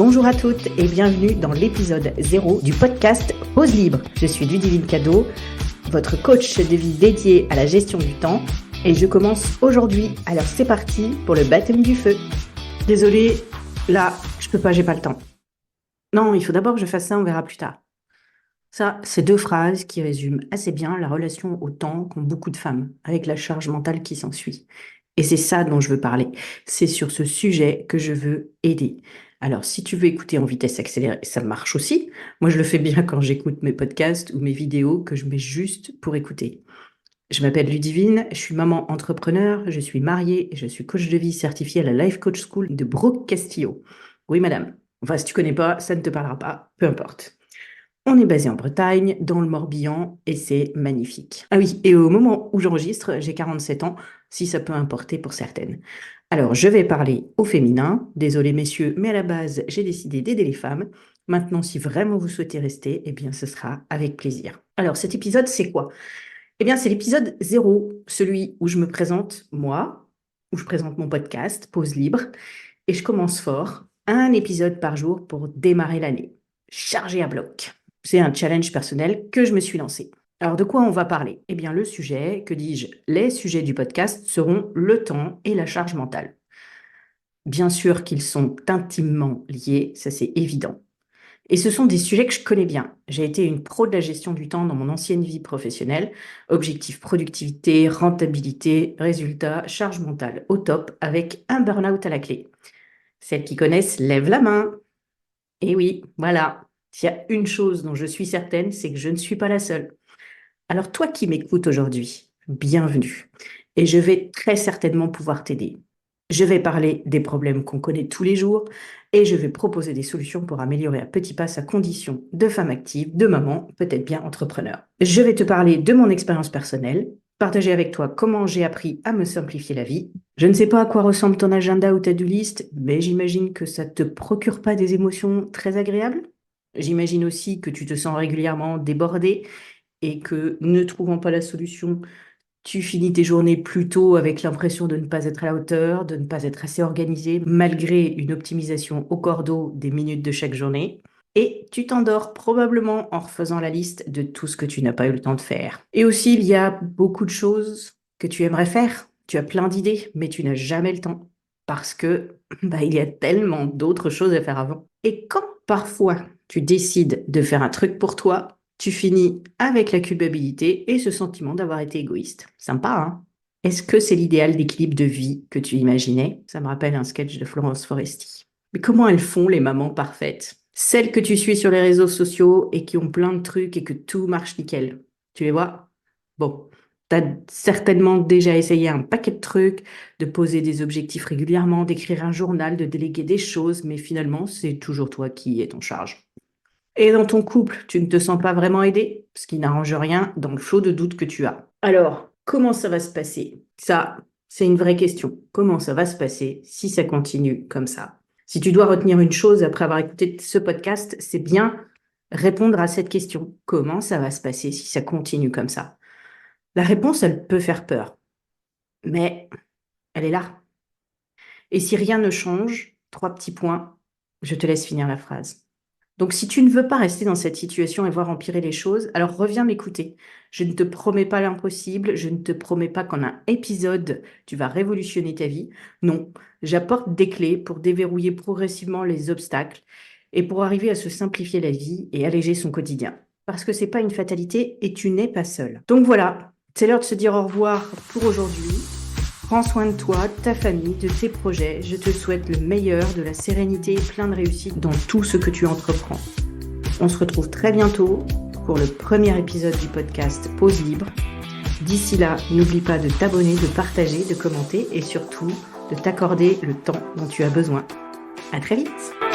Bonjour à toutes et bienvenue dans l'épisode 0 du podcast Pause Libre. Je suis Ludivine Cadeau, votre coach de vie dédié à la gestion du temps et je commence aujourd'hui. Alors c'est parti pour le baptême du feu. Désolée, là, je peux pas, j'ai pas le temps. Non, il faut d'abord que je fasse ça, on verra plus tard. Ça, c'est 2 phrases qui résument assez bien la relation au temps qu'ont beaucoup de femmes, avec la charge mentale qui s'ensuit. Et c'est ça dont je veux parler. C'est sur ce sujet que je veux aider. Alors, si tu veux écouter en vitesse accélérée, ça marche aussi. Moi, je le fais bien quand j'écoute mes podcasts ou mes vidéos que je mets juste pour écouter. Je m'appelle Ludivine, je suis maman entrepreneur, je suis mariée et je suis coach de vie certifiée à la Life Coach School de Brooke Castillo. Oui, madame. Enfin, si tu connais pas, ça ne te parlera pas, peu importe. On est basé en Bretagne, dans le Morbihan, et c'est magnifique. Ah oui, et au moment où j'enregistre, j'ai 47 ans, si ça peut importer pour certaines. Alors, je vais parler au féminin. Désolé messieurs, mais à la base, j'ai décidé d'aider les femmes. Maintenant, si vraiment vous souhaitez rester, eh bien, ce sera avec plaisir. Alors, cet épisode, c'est quoi? Eh bien, c'est l'épisode 0, celui où je me présente, moi, où je présente mon podcast, Pause Libre, et je commence fort, un épisode par jour pour démarrer l'année. Chargé à bloc. C'est un challenge personnel que je me suis lancé. Alors, de quoi on va parler? Eh bien, le sujet, que dis-je, les sujets du podcast seront le temps et la charge mentale. Bien sûr qu'ils sont intimement liés, ça c'est évident. Et ce sont des sujets que je connais bien. J'ai été une pro de la gestion du temps dans mon ancienne vie professionnelle. Objectif productivité, rentabilité, résultat, charge mentale au top avec un burn-out à la clé. Celles qui connaissent, lèvent la main. Et oui, voilà. S'il y a une chose dont je suis certaine, c'est que je ne suis pas la seule. Alors toi qui m'écoutes aujourd'hui, bienvenue. Et je vais très certainement pouvoir t'aider. Je vais parler des problèmes qu'on connaît tous les jours et je vais proposer des solutions pour améliorer à petits pas sa condition de femme active, de maman, peut-être bien entrepreneur. Je vais te parler de mon expérience personnelle, partager avec toi comment j'ai appris à me simplifier la vie. Je ne sais pas à quoi ressemble ton agenda ou ta to-do list, mais j'imagine que ça ne te procure pas des émotions très agréables. J'imagine aussi que tu te sens régulièrement débordé et que, ne trouvant pas la solution, tu finis tes journées plus tôt avec l'impression de ne pas être à la hauteur, de ne pas être assez organisé, malgré une optimisation au cordeau des minutes de chaque journée. Et tu t'endors probablement en refaisant la liste de tout ce que tu n'as pas eu le temps de faire. Et aussi, il y a beaucoup de choses que tu aimerais faire. Tu as plein d'idées, mais tu n'as jamais le temps. Parce que, il y a tellement d'autres choses à faire avant. Et quand parfois tu décides de faire un truc pour toi, tu finis avec la culpabilité et ce sentiment d'avoir été égoïste. Sympa, hein? Est-ce que c'est l'idéal d'équilibre de vie que tu imaginais? Ça me rappelle un sketch de Florence Foresti. Mais comment elles font, les mamans parfaites? Celles que tu suis sur les réseaux sociaux et qui ont plein de trucs et que tout marche nickel. Tu les vois? Bon, t'as certainement déjà essayé un paquet de trucs, de poser des objectifs régulièrement, d'écrire un journal, de déléguer des choses, mais finalement, c'est toujours toi qui es en charge. Et dans ton couple, tu ne te sens pas vraiment aidé, ce qui n'arrange rien dans le flot de doutes que tu as. Alors, comment ça va se passer? Ça, c'est une vraie question. Comment ça va se passer si ça continue comme ça? Si tu dois retenir une chose après avoir écouté ce podcast, c'est bien répondre à cette question. Comment ça va se passer si ça continue comme ça? La réponse, elle peut faire peur, mais elle est là. Et si rien ne change, 3 petits points, je te laisse finir la phrase. Donc, si tu ne veux pas rester dans cette situation et voir empirer les choses, alors reviens m'écouter. Je ne te promets pas l'impossible, je ne te promets pas qu'en un épisode, tu vas révolutionner ta vie. Non, j'apporte des clés pour déverrouiller progressivement les obstacles et pour arriver à se simplifier la vie et alléger son quotidien. Parce que c'est pas une fatalité et tu n'es pas seul. Donc voilà, c'est l'heure de se dire au revoir pour aujourd'hui. Prends soin de toi, de ta famille, de tes projets. Je te souhaite le meilleur, de la sérénité et plein de réussite dans tout ce que tu entreprends. On se retrouve très bientôt pour le premier épisode du podcast Pause Libre. D'ici là, n'oublie pas de t'abonner, de partager, de commenter et surtout de t'accorder le temps dont tu as besoin. À très vite!